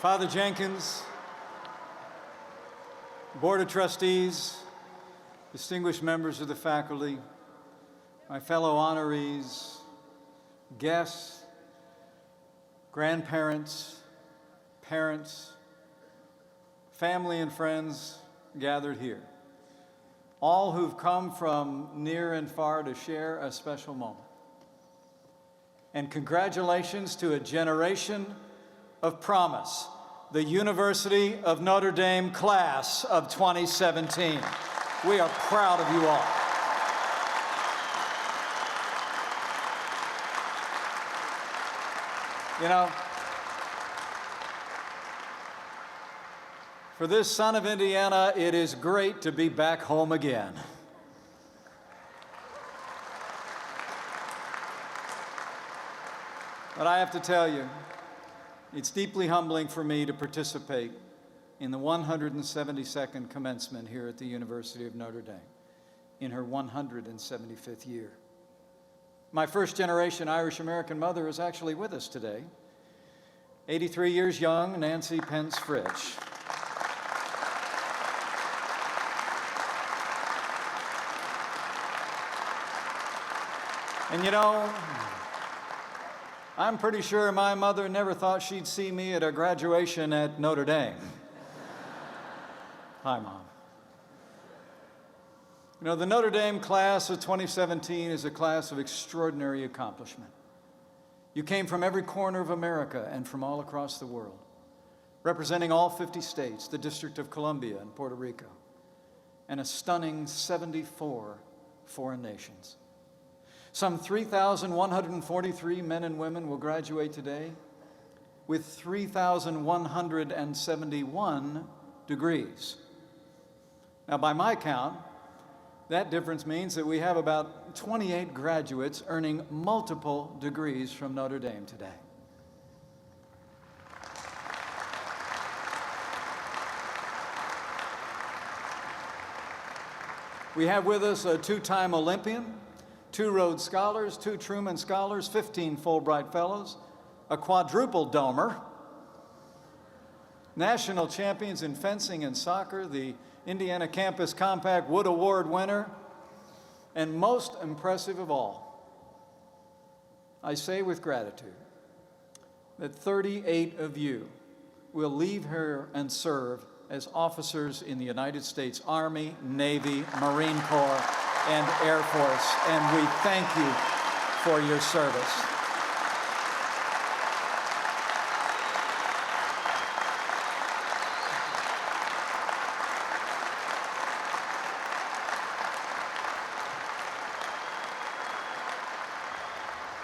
Father Jenkins, Board of Trustees, distinguished members of the faculty, my fellow honorees, guests, grandparents, parents, family and friends gathered here, all who've come from near and far to share a special moment. And congratulations to a generation of promise, the University of Notre Dame class of 2017. We are proud of you all. You know, for this son of Indiana, it is great to be back home again. But I have to tell you, it's deeply humbling for me to participate in the 172nd commencement here at the University of Notre Dame in her 175th year. My first-generation Irish-American mother is actually with us today, 83 years young, Nancy Pence Fritch. And you know, I'm pretty sure my mother never thought she'd see me at a graduation at Notre Dame. Hi, Mom. You know, the Notre Dame class of 2017 is a class of extraordinary accomplishment. You came from every corner of America and from all across the world, representing all 50 states, the District of Columbia and Puerto Rico, and a stunning 74 foreign nations. Some 3,143 men and women will graduate today with 3,171 degrees. Now, by my count, that difference means that we have about 28 graduates earning multiple degrees from Notre Dame today. We have with us a two-time Olympian, 2 Rhodes Scholars, 2 Truman Scholars, 15 Fulbright Fellows, a quadruple domer, national champions in fencing and soccer, the Indiana Campus Compact Wood Award winner, and most impressive of all, I say with gratitude that 38 of you will leave here and serve as officers in the United States Army, Navy, Marine Corps, and Air Force, and we thank you for your service.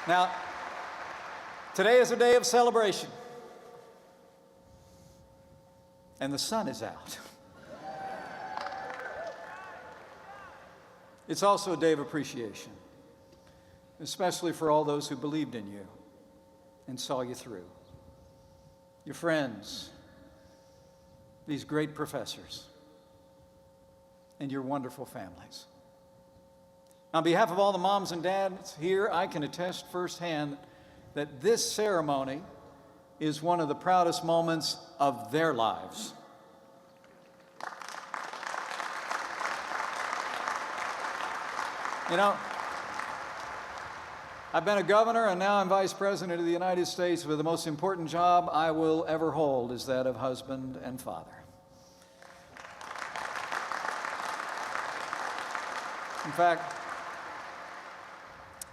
Now, today is a day of celebration, and the sun is out. It's also a day of appreciation, especially for all those who believed in you and saw you through. Your friends, these great professors, and your wonderful families. On behalf of all the moms and dads here, I can attest firsthand that this ceremony is one of the proudest moments of their lives. You know, I've been a governor and now I'm vice president of the United States, but the most important job I will ever hold is that of husband and father. In fact,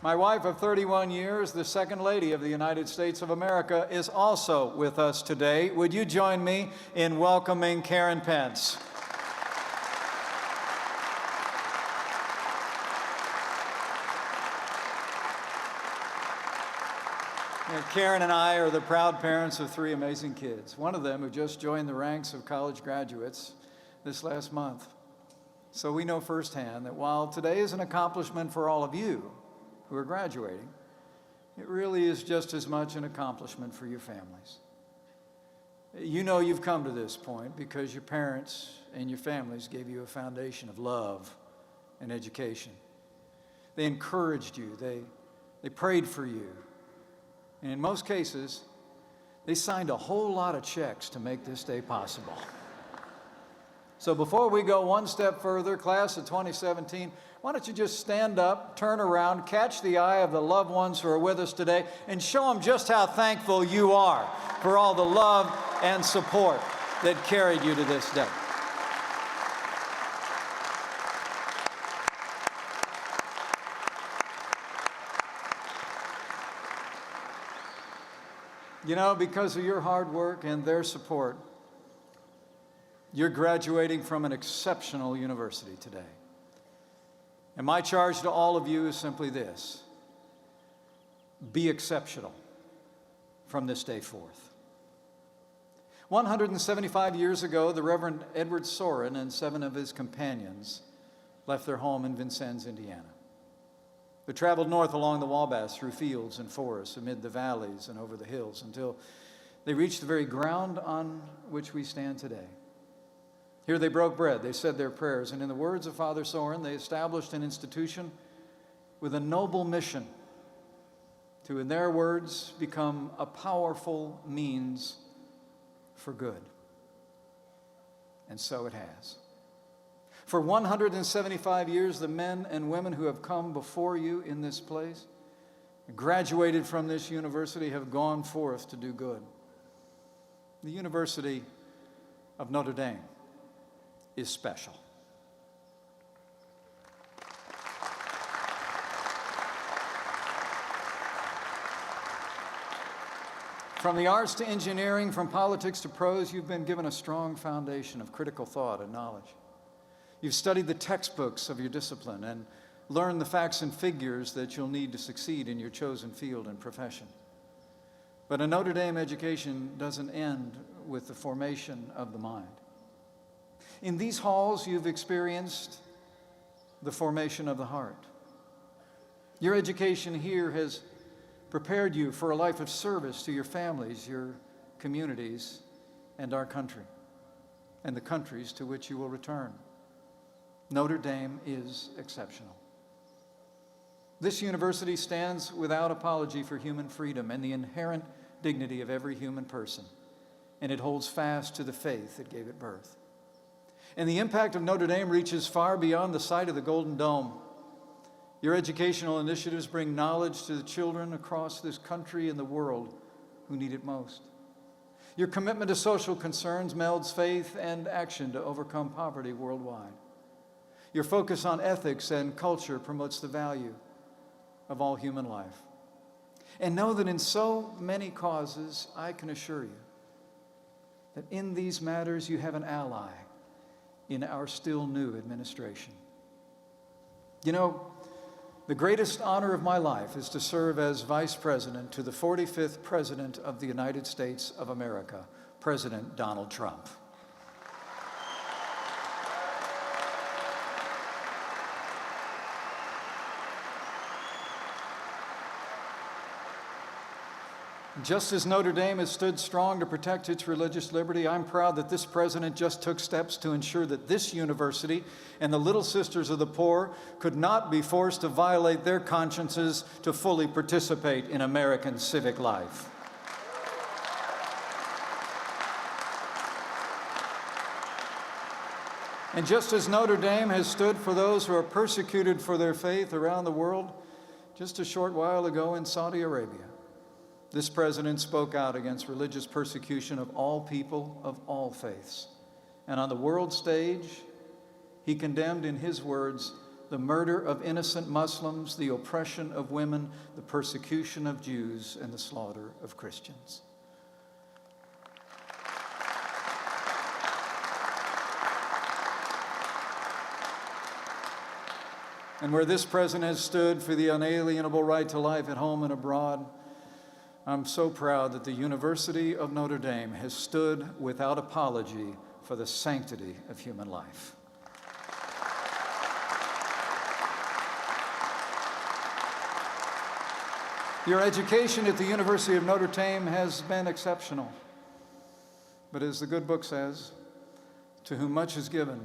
my wife of 31 years, the Second Lady of the United States of America, is also with us today. Would you join me in welcoming Karen Pence? Karen and I are the proud parents of 3 amazing kids, one of them who just joined the ranks of college graduates this last month. So we know firsthand that while today is an accomplishment for all of you who are graduating, it really is just as much an accomplishment for your families. You know you've come to this point because your parents and your families gave you a foundation of love and education. They encouraged you, they prayed for you, and in most cases, They signed a whole lot of checks to make this day possible. So before we go one step further, class of 2017, why don't you just stand up, turn around, catch the eye of the loved ones who are with us today, and show them just how thankful you are for all the love and support that carried you to this day. You know, because of your hard work and their support, you're graduating from an exceptional university today. And my charge to all of you is simply this: be exceptional from this day forth. 175 years ago, the Reverend Edward Soren and 7 of his companions left their home in Vincennes, Indiana. They traveled north along the Wabash through fields and forests, amid the valleys and over the hills, until they reached the very ground on which we stand today. Here they broke bread, they said their prayers, and in the words of Father Soren, they established an institution with a noble mission to, in their words, become a powerful means for good. And so it has. For 175 years, the men and women who have come before you in this place, graduated from this university, have gone forth to do good. The University of Notre Dame is special. From the arts to engineering, from politics to prose, you've been given a strong foundation of critical thought and knowledge. You've studied the textbooks of your discipline and learned the facts and figures that you'll need to succeed in your chosen field and profession. But a Notre Dame education doesn't end with the formation of the mind. In these halls, you've experienced the formation of the heart. Your education here has prepared you for a life of service to your families, your communities, and our country, and the countries to which you will return. Notre Dame is exceptional. This university stands without apology for human freedom and the inherent dignity of every human person, and it holds fast to the faith that gave it birth. And the impact of Notre Dame reaches far beyond the site of the Golden Dome. Your educational initiatives bring knowledge to the children across this country and the world who need it most. Your commitment to social concerns melds faith and action to overcome poverty worldwide. Your focus on ethics and culture promotes the value of all human life. And know that in so many causes, I can assure you that in these matters you have an ally in our still new administration. You know, the greatest honor of my life is to serve as Vice President to the 45th President of the United States of America, President Donald Trump. Just as Notre Dame has stood strong to protect its religious liberty, I'm proud that this president just took steps to ensure that this university and the Little Sisters of the Poor could not be forced to violate their consciences to fully participate in American civic life. And just as Notre Dame has stood for those who are persecuted for their faith around the world, just a short while ago in Saudi Arabia, this president spoke out against religious persecution of all people of all faiths. And on the world stage, he condemned, in his words, the murder of innocent Muslims, the oppression of women, the persecution of Jews, and the slaughter of Christians. And where this president has stood for the unalienable right to life at home and abroad, I'm so proud that the University of Notre Dame has stood without apology for the sanctity of human life. Your education at the University of Notre Dame has been exceptional. But as the good book says, to whom much is given,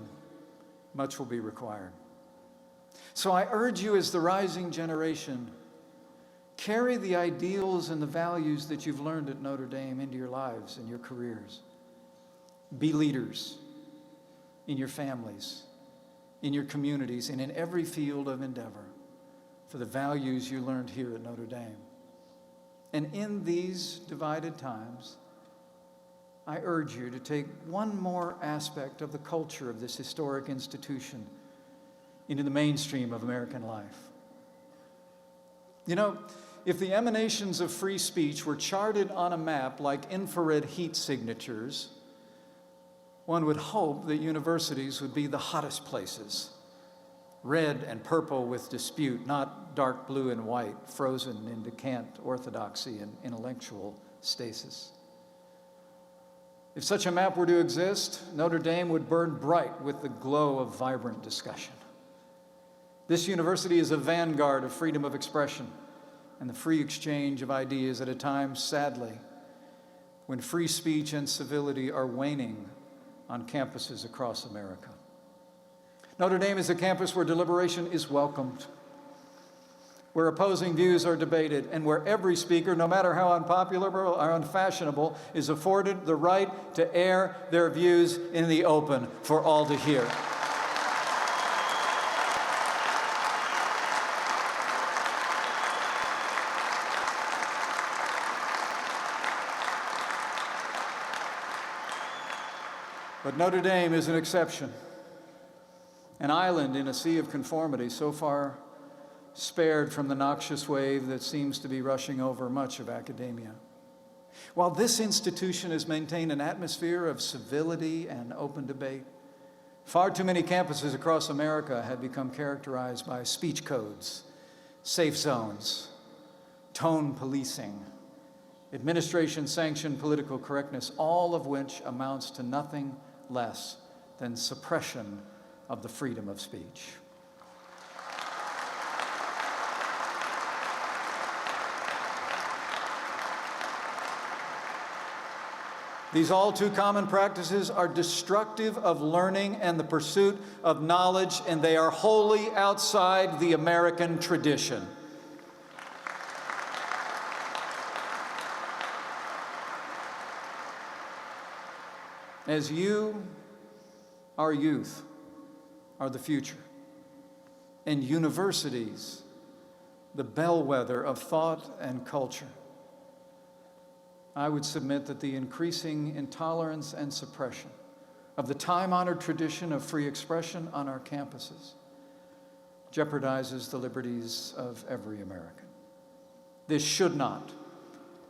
much will be required. So I urge you as the rising generation Carry the ideals and the values that you've learned at Notre Dame into your lives and your careers. Be leaders in your families, in your communities, and in every field of endeavor for the values you learned here at Notre Dame. And in these divided times, I urge you to take one more aspect of the culture of this historic institution into the mainstream of American life. You know, if the emanations of free speech were charted on a map like infrared heat signatures, one would hope that universities would be the hottest places, red and purple with dispute, not dark blue and white, frozen into cant orthodoxy and intellectual stasis. If such a map were to exist, Notre Dame would burn bright with the glow of vibrant discussion. This university is a vanguard of freedom of expression and the free exchange of ideas at a time, sadly, when free speech and civility are waning on campuses across America. Notre Dame is a campus where deliberation is welcomed, where opposing views are debated, and where every speaker, no matter how unpopular or unfashionable, is afforded the right to air their views in the open for all to hear. But Notre Dame is an exception, an island in a sea of conformity, so far spared from the noxious wave that seems to be rushing over much of academia. While this institution has maintained an atmosphere of civility and open debate, far too many campuses across America have become characterized by speech codes, safe zones, tone policing, administration-sanctioned political correctness, all of which amounts to nothing less than suppression of the freedom of speech. These all too common practices are destructive of learning and the pursuit of knowledge, and they are wholly outside the American tradition. As you, our youth, are the future, and universities, the bellwether of thought and culture, I would submit that the increasing intolerance and suppression of the time-honored tradition of free expression on our campuses jeopardizes the liberties of every American. This should not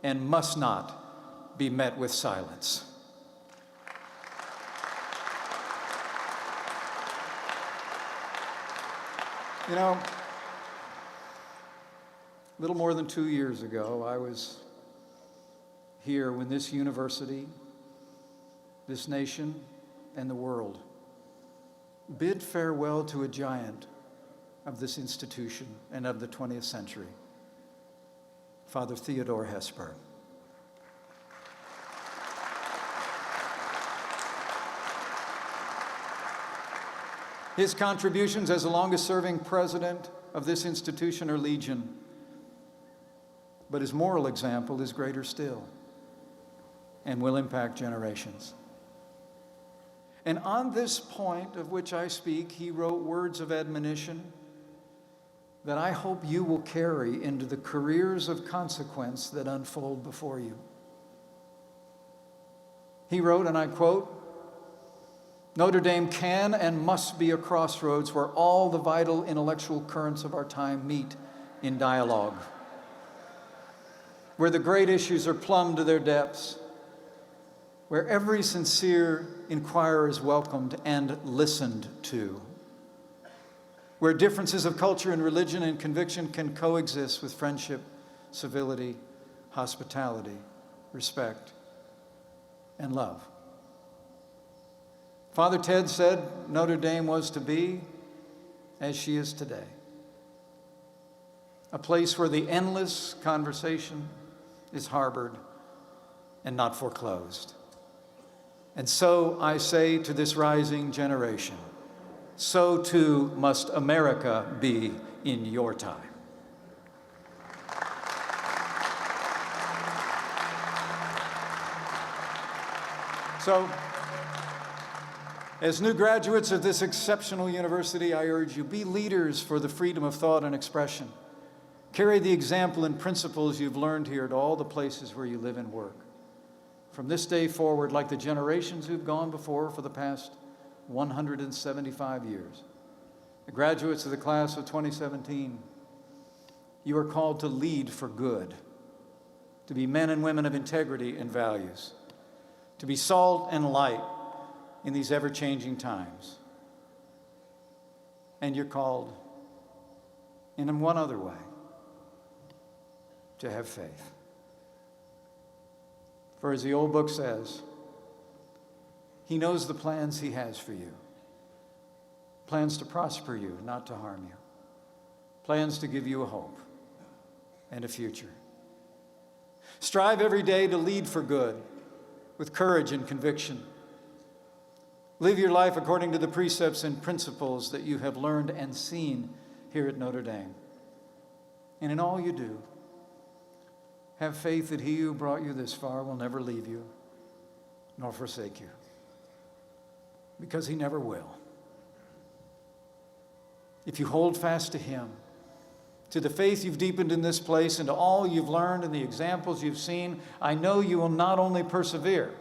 and must not be met with silence. You know, a little more than 2 years ago, I was here when this university, this nation, and the world bid farewell to a giant of this institution and of the 20th century, Father Theodore Hesper. His contributions as the longest-serving president of this institution are legion, but his moral example is greater still and will impact generations. And on this point of which I speak, he wrote words of admonition that I hope you will carry into the careers of consequence that unfold before you. He wrote, and I quote, "Notre Dame can and must be a crossroads where all the vital intellectual currents of our time meet in dialogue, where the great issues are plumbed to their depths, where every sincere inquirer is welcomed and listened to, where differences of culture and religion and conviction can coexist with friendship, civility, hospitality, respect, and love." Father Ted said Notre Dame was to be as she is today, a place where the endless conversation is harbored and not foreclosed. And so I say to this rising generation, so too must America be in your time. So, as new graduates of this exceptional university, I urge you, be leaders for the freedom of thought and expression. Carry the example and principles you've learned here to all the places where you live and work. From this day forward, like the generations who've gone before for the past 175 years, the graduates of the class of 2017, you are called to lead for good, to be men and women of integrity and values, to be salt and light in these ever-changing times. And you're called, in one other way, to have faith. For as the old book says, He knows the plans He has for you. Plans to prosper you, not to harm you. Plans to give you a hope and a future. Strive every day to lead for good with courage and conviction. Live your life according to the precepts and principles that you have learned and seen here at Notre Dame. And in all you do, have faith that He who brought you this far will never leave you nor forsake you, because He never will. If you hold fast to Him, to the faith you've deepened in this place, and to all you've learned and the examples you've seen, I know you will not only persevere,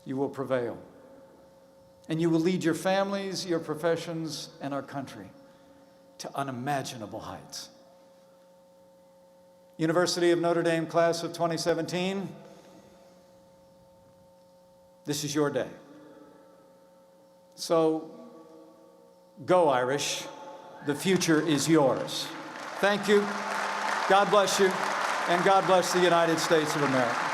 you will prevail. And you will lead your families, your professions, and our country to unimaginable heights. University of Notre Dame class of 2017, this is your day. So go, Irish. The future is yours. Thank you. God bless you. And God bless the United States of America.